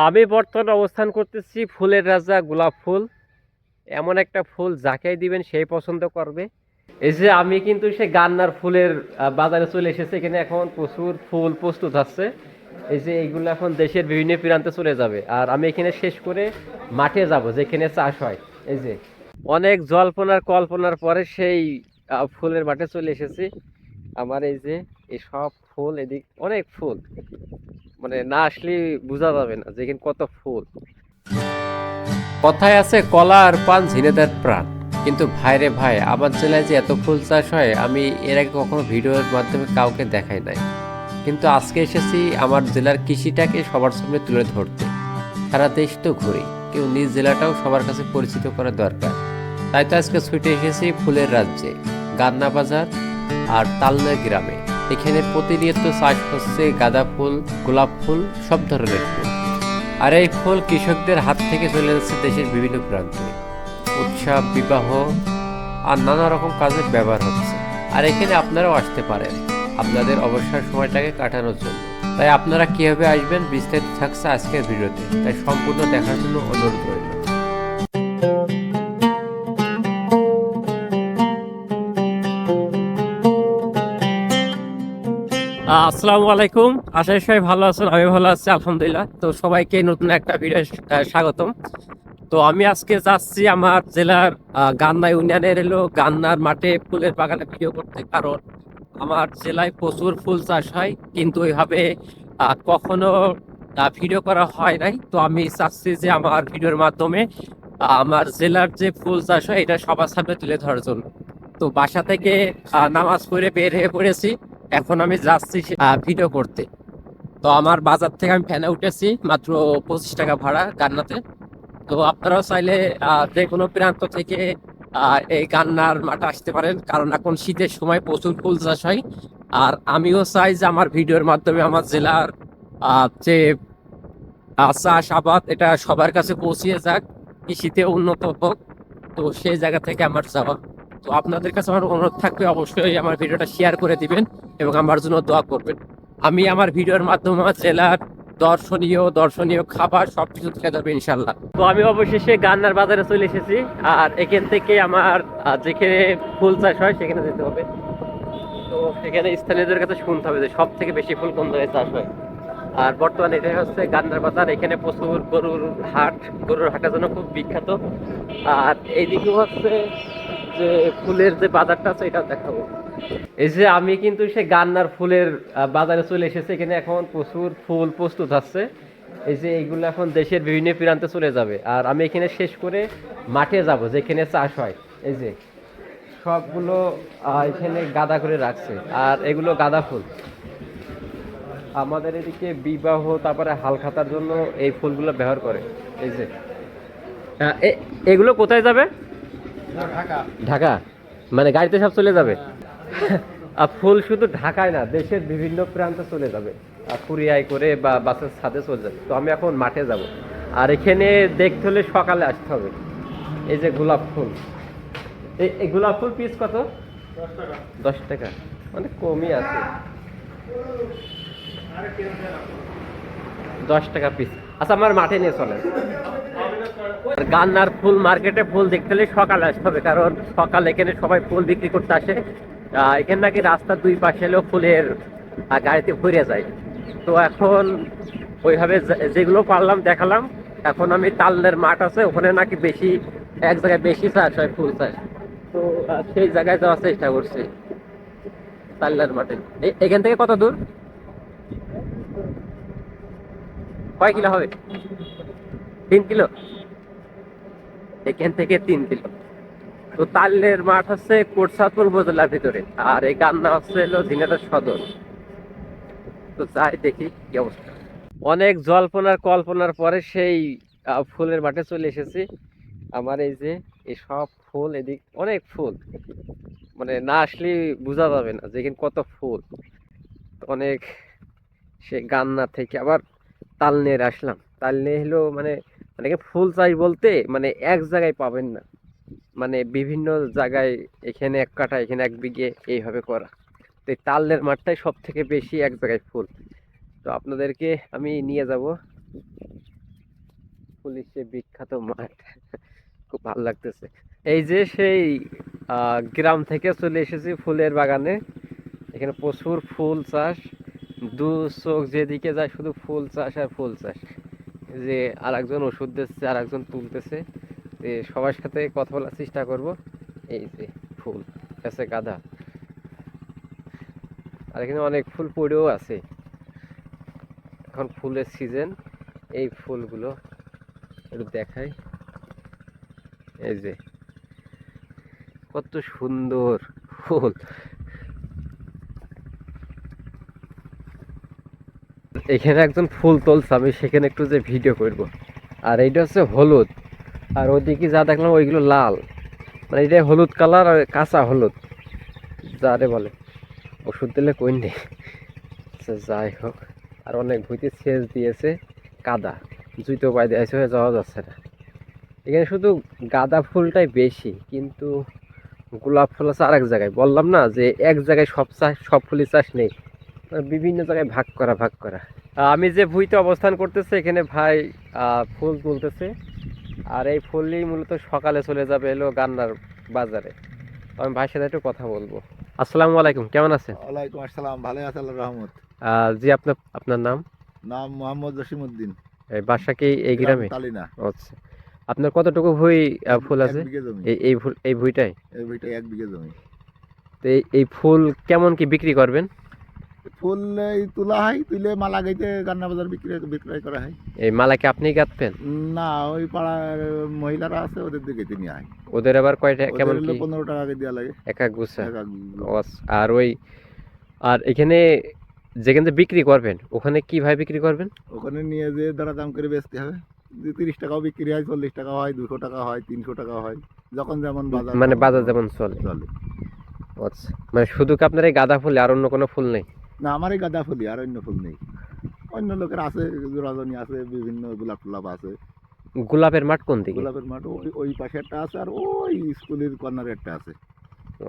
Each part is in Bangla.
আমি বর্তমানে অবস্থান করতেছি ফুলের রাজা গোলাপ ফুল। এমন একটা ফুল যাকেই দিবেন সেই পছন্দ করবে। এই যে আমি কিন্তু সে গান্নার ফুলের বাজারে চলে এসেছে। এখানে এখন প্রচুর ফুল প্রস্তুত আছে। এই যে এইগুলো এখন দেশের বিভিন্ন প্রান্তে চলে যাবে, আর আমি এখানে শেষ করে মাঠে যাব যেখানে চাষ হয়। এই যে অনেক জল্পনার কল্পনার পরে সেই ফুলের মাঠে চলে এসেছি। আমার এই যে এই সব ফুল, এদিক অনেক ফুল, মানে না আসলে বোঝা যাবে না যে এখানে কত ফুল। কথায় আছে কলা আর পান ঝিনেদার প্রাণ। কিন্তু ভাইরে ভাই, আমার জেলায় যে এত ফুল চাষ হয় আমি এর আগে কখনো ভিডিওর মাধ্যমে কাউকে দেখাই নাই। কিন্তু আজকে এসেছি আমার জেলার কৃষিটাকে সবার সামনে তুলে ধরতে। সারা দেশ তো ঘুরি, কেউ নিজ জেলাটাও সবার কাছে পরিচিত করা দরকার। তাই তো আজকে ছুটে এসেছি ফুলের রাজ্যে, গান্না বাজার আর তালনা গ্রামে। এখানে প্রতিনিয়ত চাষ হচ্ছে গাঁদা ফুল, গোলাপ ফুল, সব ধরনের ফুল। আর এই ফুল কৃষকদের হাত থেকে চলে যাচ্ছে দেশের বিভিন্ন প্রান্তে। উৎসব, বিবাহ আর নানা রকম কাজে ব্যবহার হচ্ছে। আর এখানে আপনারাও আসতে পারেন আপনাদের অবসর সময়টাকে কাটানোর জন্য। তাই আপনারা কিভাবে আসবেন বিস্তারিত থাকছে আজকের ভিডিওতে, তাই সম্পূর্ণ দেখার জন্য অনুরোধ রইল। আসসালামু আলাইকুম, আশা করি সবাই ভালো আছেন। আমি ভালো আছি আলহামদুলিল্লাহ। তো সবাইকে নতুন একটা ভিডিও স্বাগতম। তো আমি আজকে যাচ্ছি আমার জেলার গান্না ইউনিয়নের গান্নার মাঠে ফুলের বাগানে ভিডিও করতে। কারণ আমার জেলায় প্রচুর ফুল চাষ হয়, কিন্তু ওইভাবে কখনো ভিডিও করা হয় নাই। তো আমি চাচ্ছি যে আমার ভিডিওর মাধ্যমে আমার জেলার যে ফুল চাষ হয় এটা সবার সামনে তুলে ধরার জন্য। তো বাসা থেকে নামাজ পড়ে বের হয়ে পড়েছি। এখন আমি যাচ্ছি ভিডিও করতে। তো আমার বাজার থেকে আমি ভ্যানে উঠেছি, মাত্র 25 টাকা ভাড়া গান্নাতে। তো আপনারাও চাইলে যে কোনো প্রান্ত থেকে এই গান্নার মাঠে আসতে পারেন, কারণ এখন শীতের সময় প্রচুর ফুল চাষ হয়। আর আমিও চাই যে আমার ভিডিওর মাধ্যমে আমার জেলার যে চাষ আবাদ এটা সবার কাছে পৌঁছিয়ে যাক, কৃষিতে উন্নত হোক। তো সেই জায়গা থেকে আমার যাওয়া। তো আপনাদের কাছে আমার অনুরোধ থাকবে অবশ্যই আমার ভিডিওটা শেয়ার করে দিবেন এবং আমার জন্য দোয়া করবেন। আমি আমার ভিডিওর মাধ্যমে আমার জেলার দর্শনীয় খাবার সবকিছু তুলে ধরবে ইনশাল্লাহ। তো আমি অবশেষে গান্নার বাজারে চলে এসেছি। আর এখান থেকে আমার যেখানে ফুল চাষ হয় সেখানে যেতে হবে। তো সেখানে স্থানীয়দের কাছে শুনতে হবে যে সব থেকে বেশি ফুল কোন জায়গায় চাষ হয়। আর বর্তমানে এটা হচ্ছে গান্নার বাজার। এখানে প্রচুর গরুর হাটের জন্য খুব বিখ্যাত। আর এইদিকে হচ্ছে যে ফুলের যে বাজারটা আছে এটা দেখাবো। এই যে আমি কিন্তু সে গান্নার ফুলের বাজারে চলে এসেছি। এখানে এখন প্রচুর ফুল প্রস্তুত আছে। এই যে এইগুলো এখন দেশের বিভিন্ন প্রান্তে চলে যাবে, আর আমি এখানে শেষ করে মাঠে যাব যেখানে চাষ হয়। এই যে সবগুলো এখানে গাদা করে রাখছে, আর এগুলো গাঁদা ফুল। আমাদের এদিকে বিবাহ তারপরে হালখাতার জন্য এই ফুলগুলো ব্যবহার করে। এই যে এগুলো কোথায় যাবে? ঢাকা। ঢাকা? মানে গাড়িতে সব চলে যাবে? আর ফুল শুধু ঢাকায় না, দেশের বিভিন্ন প্রান্তে চলে যাবে, আর কুরিয়ায় করে বা বাসের ছাদে চলে যাবে। তো আমি এখন মাঠে যাব, আর এখানে দেখতে হলে সকালে আসতে হবে। এই যে গোলাপ ফুল, এই গোলাপ ফুল পিস কত? 10 টাকা। 10 টাকা, মানে কমই আছে। 10 টাকা পিস। আচ্ছা, আমার মাঠে নিয়ে চলেন। গান্নার ফুল মার্কেটে ফুল দেখতে হলে সকালে আসতে হবে, কারণ সকালে এখানে সবাই ফুল বিক্রি করতে আসে। এখানে নাকি রাস্তার দুই পাশে হলেও ফুলের গাড়িতে ভরে যায়। তো এখন ওইভাবে যেগুলো পারলাম দেখালাম। এখন আমি তালনের মাঠ আছে ওখানে নাকি বেশি, এক জায়গায় বেশি চাষ হয় ফুল চাষ। তো সেই জায়গায় যাওয়ার চেষ্টা করছি, তালনের মাঠে। এখান থেকে কত দূর, কয় কিলো হবে? 3 কিলো? এখান থেকে 3 কিলো। তো তালের মাঠ হচ্ছে কোটচাঁদপুর উপজেলার ভিতরে, আর এই গান্না হচ্ছে ঝিনাইদহ সদর। তো যাই দেখি কি অবস্থা। অনেক জল্পনার কল্পনার পরে সেই ফুলের মাঠে চলে এসেছি। আমার এই যে এই সব ফুল, এদিক অনেক ফুল, মানে না আসলে বোঝা যাবে না যে এখানে কত ফুল। তো অনেক, সে গান্না থেকে আবার তাল নিয়ে আসলাম। তাল নিয়ে হলো মানে, মানে ফুল চাই বলতে মানে এক জায়গায় পাবেন না, মানে বিভিন্ন জায়গায়, এখানে 1 কাঠা এখানে 1 বিঘে এইভাবে করা। তো এই তালের মাঠটাই সব থেকে বেশি এক জায়গায় ফুল। তো আপনাদেরকে আমি নিয়ে যাব। পুলিশে বিখ্যাত মাঠ। খুব ভালো লাগতেছে। এই যে সেই গ্রাম থেকে চলে এসেছি ফুলের বাগানে। এখানে প্রচুর ফুল চাষ, দু চোখ যেদিকে যায় শুধু ফুল চাষ আর ফুল চাষ। এই যে আরেকজন ওষুধ দিচ্ছে, আরেকজন তুলতেছে। সবার সাথে কথা বলার চেষ্টা করব। এই যে ফুল আছে গাঁদা, আর এখানে অনেক ফুল পড়েও আছে। এখন ফুলের সিজন, এই ফুলগুলো একটু দেখাই। এই যে কত সুন্দর ফুল। এখানে একজন ফুল তুলছে, আমি সেখানে একটু যে ভিডিও করব। আর এইটা হচ্ছে হলুদ, আর ওইদিকে যা দেখলাম ওইগুলো লাল, মানে এটা হলুদ কালার আর কাঁচা হলুদ যারে বলে। ওষুধ দিলে কই নেই। আচ্ছা, যাই হোক। আর অনেক ভুঁইতে সেচ দিয়েছে, কাদা, জুতো পায়ে দিয়েছে, হয়ে যাওয়া যাচ্ছে না। এখানে শুধু গাঁদা ফুলটাই বেশি, কিন্তু গোলাপ ফুল আছে আরেক জায়গায়। বললাম না যে এক জায়গায় সব চাষ, সব ফুলের চাষ নেই, বিভিন্ন জায়গায় ভাগ করা ভাগ করা। আমি যে ভুঁইতে অবস্থান করতেছে এখানে ভাই ফুল তুলতেছে। আর এই ফুলই মূলত সকালে চলে যাবে এলো গান্নার বাজারে। তো আমি ভাইয়ের সাথে একটু কথা বলবো। আসসালামু আলাইকুম, কেমন আছেন? ওয়ালাইকুম আসসালাম, ভালো আছে আল্লাহর রহমত। জি, আপনার আপনার নাম? নাম মোহাম্মদ জসিমউদ্দিন। এই বাসা কি এই গ্রাম গ্রামে? তালিনা। আচ্ছা, আপনার কতটুকু ভুঁই ফুল এক আছে? বিঘে জমি। এই ফুল, এই ভুঁইটাই? এই বইটা 1 বিঘে জমি। তো এই ফুল কেমন কি বিক্রি করবেন? ফুল এই তোলা হয়, তুলে মালা গাইতে গান্না বাজার বিক্রয় করা হয়। এই মালা কি আপনিই গাঁথবেন? না, ওই পাড়ার মহিলারা আছে, ওদের দিকে গেতে নিয়ে হয়। ওদের আবার কয়টা, ওদের কেমন হলো কি? 15 টাকা করে দেওয়া লাগে। এক এক গুছা? এক এক ও আচ্ছা। আর ওই, আর এখানে যেখানে বিক্রি করবেন ওখানে কিভাবে বিক্রি করবেন? ওখানে নিয়ে যেয়ে দরা দাম করে বেচতে হবে। 30 টাকাও বিক্রি হয়, 40 টাকা হয়, 200 টাকা হয়, 300 টাকা হয়, যখন যেমন বাজার। মানে তখন বাজার তেমন যেমন চলে? চলে। আচ্ছা, মানে শুধু কি আপনার এই গাঁদা ফুল, আর অন্য কোনো ফুল নেই? না, আমার এই গাঁদা ফুলই, আর অন্য ফুল নেই। অন্য লোকের আছে, রজনী আছে, বিভিন্ন গোলাপ টোলাপ আছে। গোলাপের মাঠ কোন দিকে? গোলাপের মাঠ ওই ওই পাশে একটা আছে, আর ওই স্কুলের কর্নারে একটা আছে।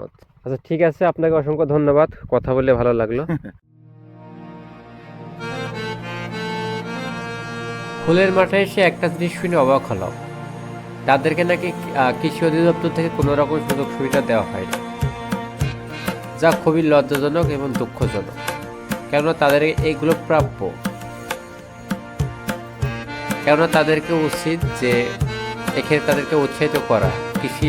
আচ্ছা আচ্ছা, ঠিক আছে, আপনাকে অসংখ্য ধন্যবাদ, কথা বলে ভালো লাগলো। ফুলের মাঠে এসে একটা জিনিস শুনে অবাক হলাম, তাদেরকে নাকি কৃষি অধিদপ্তর থেকে কোনো রকম সুযোগ সুবিধা দেওয়া হয় না, যা খুবই লজ্জাজনক এবং দুঃখজনক। কেননা তাদের এইগুলো প্রাপ্য। কেননা তাদেরকে উচিত যে এখানে তাদেরকে উৎসাহিত করা, কৃষি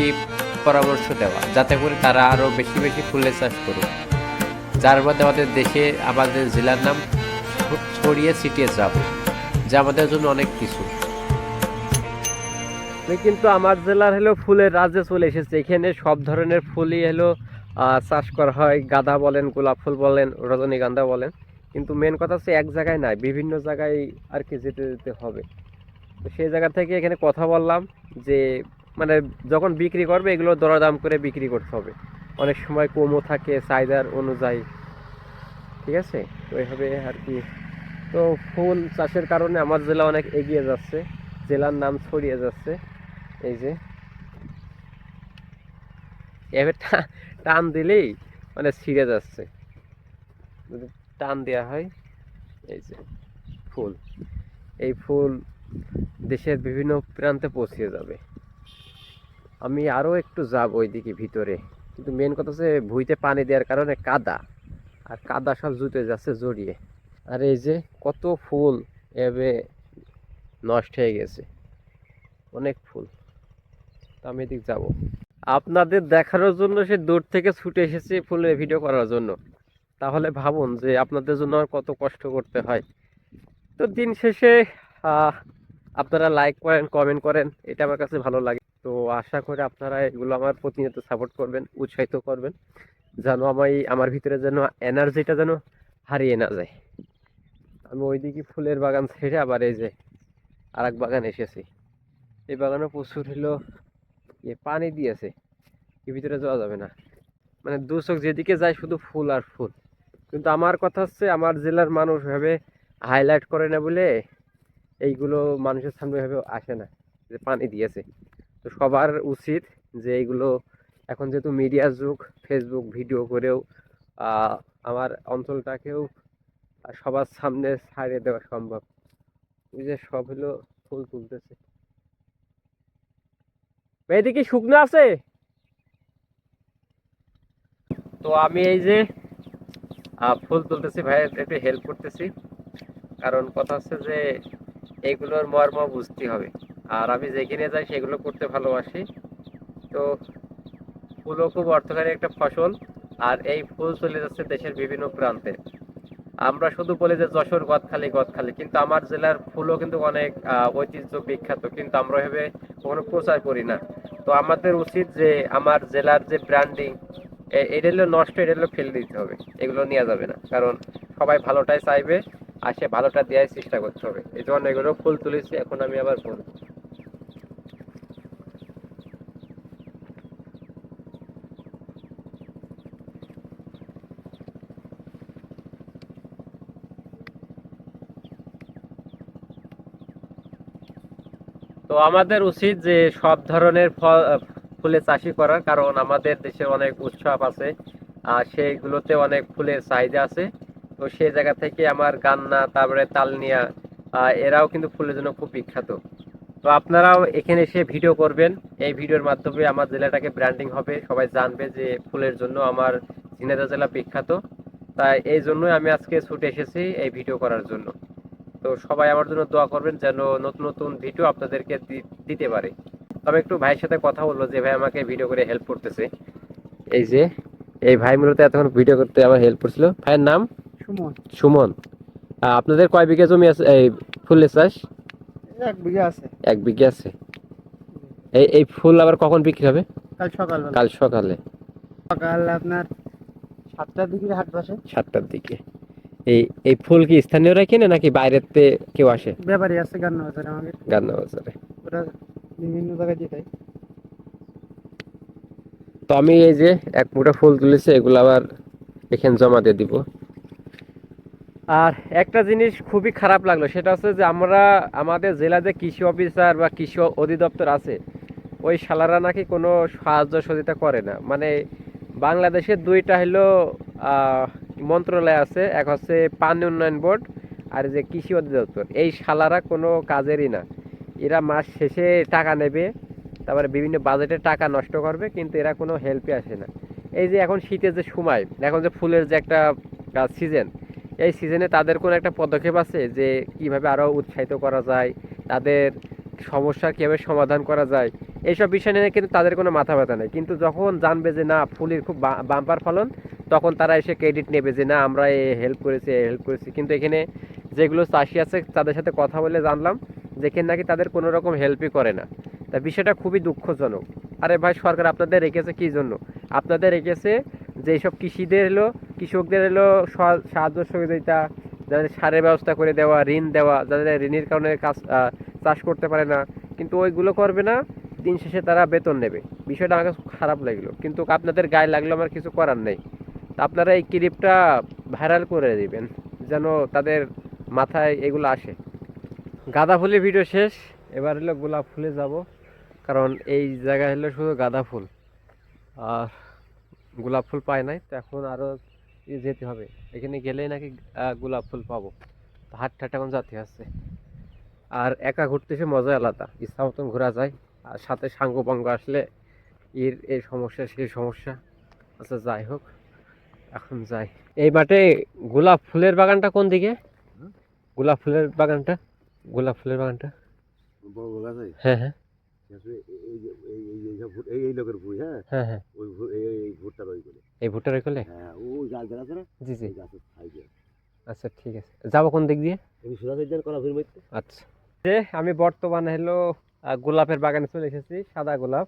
পরামর্শ দেওয়া, যাতে করে তারা আরও বেশি বেশি ফুলের চাষ করুক, যার মধ্যে আমাদের দেশে, আমাদের জেলার নাম ছড়িয়ে ছিটিয়ে যাবে, যা আমাদের জন্য অনেক কিছু। কিন্তু আমার জেলার হলো ফুলের রাজ্যে চলে এসেছে। এখানে সব ধরনের ফুলই হলো চাষ করা হয়। গাঁদা বলেন, গোলাপ ফুল বলেন, রজনীগন্ধা বলেন। কিন্তু মেন কথা হচ্ছে এক জায়গায় নাই, বিভিন্ন জায়গায় আর কি যেতে যেতে হবে। তো সেই জায়গা থেকে এখানে কথা বললাম যে মানে যখন বিক্রি করবে এগুলো দরদাম করে বিক্রি করতে হবে। অনেক সময় কমও থাকে চাহিদার অনুযায়ী। ঠিক আছে, তো এইভাবে আর কি। তো ফুল চাষের কারণে আমার জেলা অনেক এগিয়ে যাচ্ছে, জেলার নাম ছড়িয়ে যাচ্ছে। এই যে এভাবে টান দিলেই মানে ছিঁড়ে যাচ্ছে, যদি টান দেওয়া হয়। এই যে ফুল, এই ফুল দেশের বিভিন্ন প্রান্তে পৌঁছে যাবে। আমি আরও একটু যাব ওইদিকে ভিতরে, কিন্তু মেন কথা হচ্ছে ভুঁইতে পানি দেওয়ার কারণে কাদা, আর কাদা সব জুতে যাচ্ছে জড়িয়ে। আর এই যে কত ফুল এভাবে নষ্ট হয়ে গেছে, অনেক ফুল। তো আমি এদিক যাব আপনাদের দেখানোর জন্য, সে দূর থেকে ছুটে এসেছি ফুলের ভিডিও করার জন্য। তাহলে ভাবুন যে আপনাদের জন্য আর কত কষ্ট করতে হয়। তো দিন শেষে আহ, আপনারা লাইক করেন, কমেন্ট করেন, এটা আমার কাছে ভালো লাগে। তো আশা করি আপনারা এগুলো আমার প্রতিনিয়ত সাপোর্ট করবেন, উৎসাহিত করবেন, যেন আমার ভিতরে যেন এনার্জিটা যেন হারিয়ে না যায়। আমি ওইদিকে ফুলের বাগান ছেড়ে আবার এই যে আরেক বাগান এসেছি। এই বাগানে প্রচুর হলো পানি দিয়েছে, এর ভিতরে যাওয়া যাবে না। মানে দু চোখ যেদিকে যায় শুধু ফুল আর ফুল। কিন্তু আমার কথা হচ্ছে আমার জেলার মানুষ ভাবে হাইলাইট করে না বলে এইগুলো মানুষের সামনে ভাবে আসে না যে পানি দিয়েছে। তো সবার উচিত যে এইগুলো, এখন যেহেতু মিডিয়ার যুগ, ফেসবুক ভিডিও করেও আহ, আমার অঞ্চলটাকেও সবার সামনে ছাড়িয়ে দেওয়া সম্ভব। ওই যে সব হলো ফুল তুলতেছে। এদিকে শুকনো আছে। তো আমি এই যে ফুল তুলতেছি, ভাই একটু হেল্প করতেছি। কারণ কথা হচ্ছে যে এইগুলোর মর্ম বুঝতে হবে। আর আমি যেখানে যাই সেগুলো করতে ভালোবাসি। তো ফুলও খুব অর্থকারী একটা ফসল। আর এই ফুল চলে যাচ্ছে দেশের বিভিন্ন প্রান্তে। আমরা শুধু বলি যে যশোর গদখালি গদখালি, কিন্তু আমার জেলার ফুলও কিন্তু অনেক ঐতিহ্য বিখ্যাত, কিন্তু আমরা এভাবে কখনো প্রচার করি না। তো আমাদের উচিত যে আমার জেলার যে ব্র্যান্ডিং, এটা হলো নষ্ট, এটা হলো ফেলে দিতে হবে। এগুলো নেওয়া যাবে না, কারণ সবাই ভালোটাই চাইবে আর সে ভালোটা দেওয়ার চেষ্টা করতে হবে। এই জন্য এগুলো ফুল তুলেছি, এখন আমি আবার ফুল। তো আমাদের উচিত যে সব ধরনের ফুলের চাষই করার, কারণ আমাদের দেশে অনেক উৎসব আছে আর সেইগুলোতে অনেক ফুলের চাহিদা আছে। তো সেই জায়গা থেকে আমার গান্না, তারপরে তালনিয়া, এরাও কিন্তু ফুলের জন্য খুব বিখ্যাত। তো আপনারাও এখানে এসে ভিডিও করবেন। এই ভিডিওর মাধ্যমে আমার জেলাটাকে ব্র্যান্ডিং হবে, সবাই জানবে যে ফুলের জন্য আমার ঝিনাইদহ জেলা বিখ্যাত। তাই এই জন্যই আমি আজকে ছুটে এসেছি এই ভিডিও করার জন্য। তো সবাই আমার জন্য দোয়া করবেন যেন নতুন নতুন ভিডিও আপনাদেরকে দিতে পারে। তবে একটু ভাইয়ের সাথে কথা বলবো, যে ভাই আমাকে ভিডিও করে হেল্প করতেছে। এই যে এই ভাই মূলত এতক্ষণ ভিডিও করতে আমার হেল্প করছিল। ভাইয়ের নাম? সুমন। সুমন। আপনাদের কয় বিঘা জমি আছে এই ফুলের চাষ? 1 বিঘা আছে। 1 বিঘা আছে। এই এই ফুল আবার কখন বিক্রি হবে? কাল সকালবেলা। কাল সকালে। সকাল আপনার 7টার দিকে হাট বসে। 7টার দিকে। এই এই ফুল কি স্থানীয়রা কিনে নাকি বাইরের থেকে কেউ আসে? ব্যাপারী আছে গান্না বাজারে আমাদের। গান্না বাজারে। ওরা বিভিন্ন জায়গায় দিয়ে দেয়। তো আমি এই যে এক মুঠো ফুল তুলেছি, এগুলো আবার এখানে জমা দিয়ে দিব। আর একটা জিনিস খুবই খারাপ লাগলো, সেটা হচ্ছে যে আমরা আমাদের জেলাতে কৃষি অফিসার বা কৃষি অধিদপ্তর আছে, ওই শালারা নাকি কোনো সাহায্য সহযোগিতা করে না। মানে বাংলাদেশের দুইটা হলো মন্ত্রণালয় আছে, এক হচ্ছে পানি উন্নয়ন বোর্ড আর যে কৃষি অধিদপ্তর। এই শালারা কোনো কাজেরই না। এরা মাস শেষে টাকা নেবে, তারপরে বিভিন্ন বাজেটে টাকা নষ্ট করবে, কিন্তু এরা কোনো হেল্পে আসে না। এই যে এখন শীতের যে সময়, এখন যে ফুলের যে একটা সিজন, এই সিজনে তাদের কোনো একটা পদক্ষেপ আছে যে কিভাবে আরও উৎসাহিত করা যায়, তাদের সমস্যা কীভাবে সমাধান করা যায়, এইসব বিষয় নিয়ে কিন্তু তাদের কোনো মাথা ব্যথা নেই। কিন্তু যখন জানবে যে না ফুলের খুব বাম্পার ফলন, তখন তারা এসে ক্রেডিট নেবে যে না আমরা এই হেল্প করেছি, এই হেল্প করেছি। কিন্তু এখানে যেগুলো চাষি আছে তাদের সাথে কথা বলে জানলাম যেখানে নাকি তাদের কোনো রকম হেল্পই করে না। তা বিষয়টা খুবই দুঃখজনক। আরে ভাই, সরকার আপনাদের রেখেছে কী জন্য? আপনাদের রেখেছে যে এইসব কৃষিদের এলো, কৃষকদের এলো সাহায্য সহযোগিতা, যাদের সারের ব্যবস্থা করে দেওয়া, ঋণ দেওয়া, যাদের ঋণের কারণে কাজ চাষ করতে পারে না, কিন্তু ওইগুলো করবে না। দিন শেষে তারা বেতন নেবে। বিষয়টা আমার কাছে খারাপ লাগলো, কিন্তু আপনাদের গায়ে লাগলো, আমার কিছু করার নেই। তা আপনারা এই ক্লিপটা ভাইরাল করে দিবেন যেন তাদের মাথায় এগুলো আসে। গাঁদা ফুলের ভিডিও শেষ, এবার হলো গোলাপ ফুলে যাব। কারণ এই জায়গায় হলো শুধু গাঁদা ফুল, আর গোলাপ ফুল পাই নাই। তো এখন আরও যেতে হবে, এখানে গেলেই নাকি গোলাপ ফুল পাবো। হাট ঠাট এখন যাতে আছে। আর একা ঘুরতে এসে মজাই আলাদা, ইচ্ছা মতন ঘোরা যায়। আর সাথে সাঙ্গ পাঙ্গ আসলে এর এই সমস্যা সেই সমস্যা। আচ্ছা যাই হোক, এখন যাই। এই মাঠে গোলাপ ফুলের বাগানটা কোন দিকে? গোলাপ ফুলের বাগানটা, গোলাপ ফুলের বাগানটা। বড় বড় আছে। হ্যাঁ হ্যাঁ এই লোকের ভুঁই, হ্যাঁ হ্যাঁ হ্যাঁ। ওই এই ভুট্টার ওই করে। এই ভুট্টার ওইকলে? হ্যাঁ ওই গাছ আছে না, জি জি। ওই গাছের সাইডে। আচ্ছা ঠিক আছে, যাবো কোন দিক দিয়ে? তুমি সোজা সাইড কলা ভুঁই মধ্যে। আচ্ছা। যে আমি বর্তমানে হলো গোলাপের বাগানে চলে এসেছি, সাদা গোলাপ।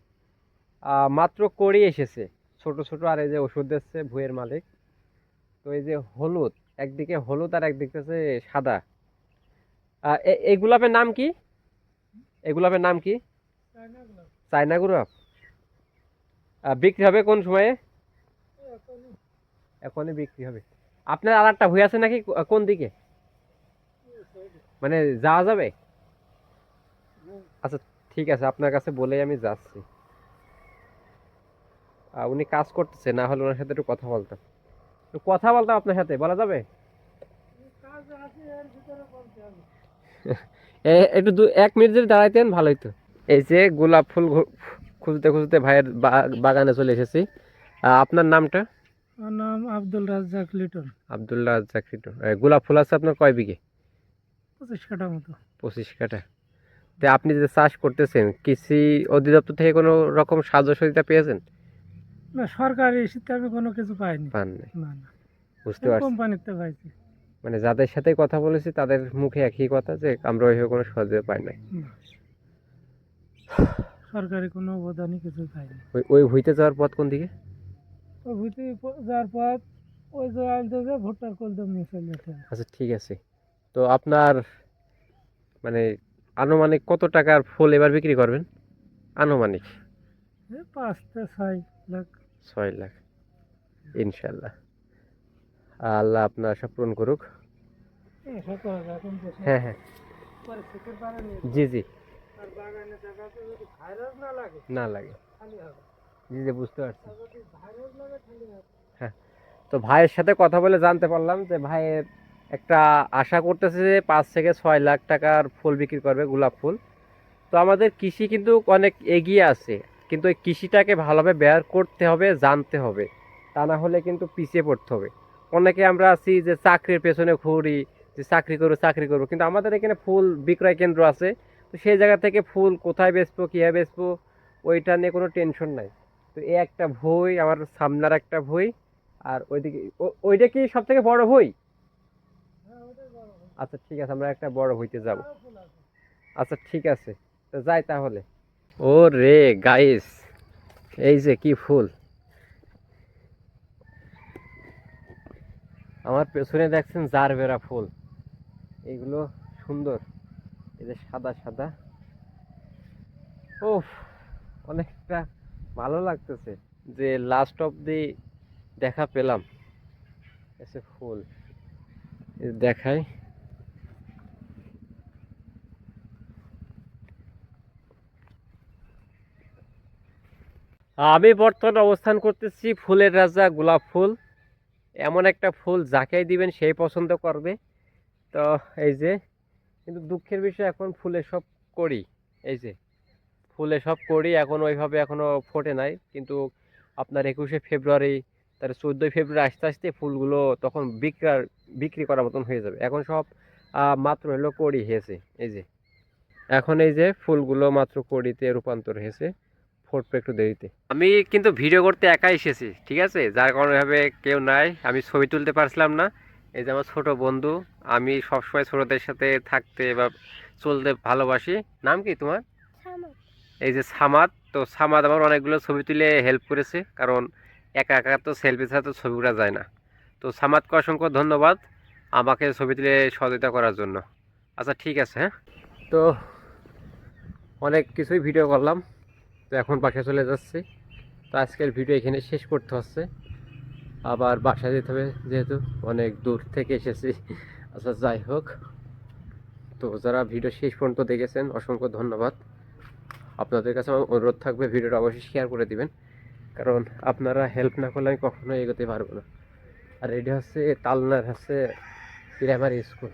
মাত্র কড়ি এসেছে ছোট ছোট, আর এই যে ওষুধ দিচ্ছে ভুঁইয়ের মালিক। তো এই যে হলুদ, একদিকে হলুদ আর একদিকে হচ্ছে সাদা। এই গোলাপের নাম কি? এই গোলাপের নাম কি? চায়না গোলাপ। বিক্রি হবে কোন সময়ে? এখনই বিক্রি হবে। আপনার আর একটা ভুঁই আছে নাকি? কোন দিকে, মানে যাওয়া যাবে? আচ্ছা ঠিক আছে, আপনার কাছে বলেই আমি যাচ্ছি। উনি কাজ করতেছে, না হলে ওনার সাথে একটু কথা বলতাম। একটু কথা বলতাম আপনার সাথে, বলা যাবে? একটু 1 মিনিট যদি দাঁড়াইতেন ভালোই তো। এই যে গোলাপ ফুল খুঁজতে খুঁজতে ভাইয়ের বাগানে চলে এসেছি। আপনার নামটা? আমার নাম আব্দুল রাজ্জাক লিটন। আব্দুল্লাহ রাজ্জাক লিটন। গোলাপ ফুল আছে আপনার কয় বিঘে? 25 কাঠা মতো। 25 কাঠা। তো আপনি যে চাষ করতেছেন, কৃষি অধিদপ্তর থেকে কোনো রকম সাহায্য সহযোগিতা পেয়েছেন? না, সরকারি শীতে আমি কোনো কিছু পাইনি। পান নাই? না না, বুঝতে পারছি। কোম্পানিতে পাইছি। মানে যাদের সাথে কথা বলেছি তাদের মুখে একই কথা যে আমরা ওইভাবে কোনো সহযোগিতা পাই নাই। না, সরকারি কোনো অবদানই কিছু পাইনি। ওই ভুইতে যাওয়ার পথ কোন দিকে? ওই ভুইতে যাওয়ার পর ওই যে আলতে যে ভুট্টার কলদম নিয়ে চলে যেতে হবে। আচ্ছা ঠিক আছে। তো আপনার মানে আনুমানিক কত টাকার ফুল এবার বিক্রি করবেন? আনুমানিক 5 থেকে 6 লাখ। 6 লাখ ইনশাল্লাহ। আল্লাহ আপনার সব পূরণ করুক। আশা করা যায় এখন তো হ্যাঁ হ্যাঁ, পরিস্থিতির কারণে জি জি, আর বাগানে জায়গাতে যদি ভাইরাস না লাগে না লাগে, খালি হবে। জি জি বুঝতে পারছি। আর যদি ভাইরাস লাগে খালি হবে। হ্যাঁ, তো ভাইয়ের সাথে কথা বলে জানতে পারলাম যে ভাইয়ের একটা আশা করতেছে যে 5 থেকে 6 লাখ টাকার ফুল বিক্রি করবে, গোলাপ ফুল। তো আমাদের কৃষি কিন্তু অনেক এগিয়ে আছে, কিন্তু এই কৃষিটাকে ভালোভাবে ব্যবহার করতে হবে, জানতে হবে, তা না হলে কিন্তু পিছিয়ে পড়তে হবে। অনেকে আমরা আছি যে চাকরির পেছনে ঘুরি, যে চাকরি করবো, কিন্তু আমাদের এখানে ফুল বিক্রয় কেন্দ্র আছে। তো সেই জায়গা থেকে ফুল কোথায় বেচবো, কীভাবে বেচবো, ওইটা নিয়ে কোনো টেনশন নাই। তো এই একটা ভই, আমার সামনের একটা ভই, আর ওইদিকে ওইটা কি সব থেকে বড় ভই? আচ্ছা ঠিক আছে, আমরা একটা বড় ভইতে যাব। আচ্ছা ঠিক আছে, তো যাই তাহলে। ও রে গাইস, এই যে কি ফুল! আমার পেছনে দেখছেন জারবেরা ফুল, এগুলো সুন্দর, এই যে সাদা সাদা। ও, অনেকটা ভালো লাগতেছে যে লাস্ট অব্দি দেখা পেলাম। এসে ফুল দেখাই। আমি বর্তমানে অবস্থান করতেছি ফুলের রাজা গোলাপ ফুল। এমন একটা ফুল যাকেই দিবেন সেই পছন্দ করবে। তো এই যে, কিন্তু দুঃখের বিষয় এখন ফুলে সব করি, এই যে ফুলে সব করি এখন ওইভাবে এখনো ফোটে নাই। কিন্তু আপনার 21শে ফেব্রুয়ারি, তার 14ই ফেব্রুয়ারি আসতে আসতে ফুলগুলো তখন বিক্রি করার মতন হয়ে যাবে। এখন সব মাত্র হলো কড়ি হয়েছে, এই যে এখন এই যে ফুলগুলো মাত্র কড়িতে রূপান্তর হয়েছে, ফুটবে একটু দেরিতে। আমি কিন্তু ভিডিও করতে একাই এসেছি, ঠিক আছে, যার কারণে এভাবে কেউ নাই, আমি ছবি তুলতে পারছিলাম না। এই যে আমার ছোট বন্ধু, আমি সবসময় ছোটদের সাথে থাকতে বা চলতে ভালোবাসি। নাম কি তোমার? এই যে সামাদ। তো সামাদ আমার অনেকগুলো ছবি তুলে হেল্প করেছে, কারণ একা একা তো সেলফি ছাড়া তো ছবি উঠা যায় না। তো সামাদকে অসংখ্য ধন্যবাদ আমাকে ছবি তুলে সহযোগিতা করার জন্য। আচ্ছা ঠিক আছে, হ্যাঁ। তো অনেক কিছুই ভিডিও করলাম, তো এখন বাসায় চলে যাচ্ছি। তো আজকের ভিডিও এখানে শেষ করতে হচ্ছে, আবার বাসায় যেতে হবে যেহেতু অনেক দূর থেকে এসেছি। আচ্ছা যাই হোক, তো যারা ভিডিও শেষ পর্যন্ত দেখেছেন অসংখ্য ধন্যবাদ। আপনাদের কাছে আমার অনুরোধ থাকবে ভিডিওটা অবশ্যই শেয়ার করে দিবেন, কারণ আপনারা হেল্প না করলে আমি কখনোই এগোতে পারবো না। আর এটা হচ্ছে তালনার হচ্ছে প্রাইমারি স্কুল।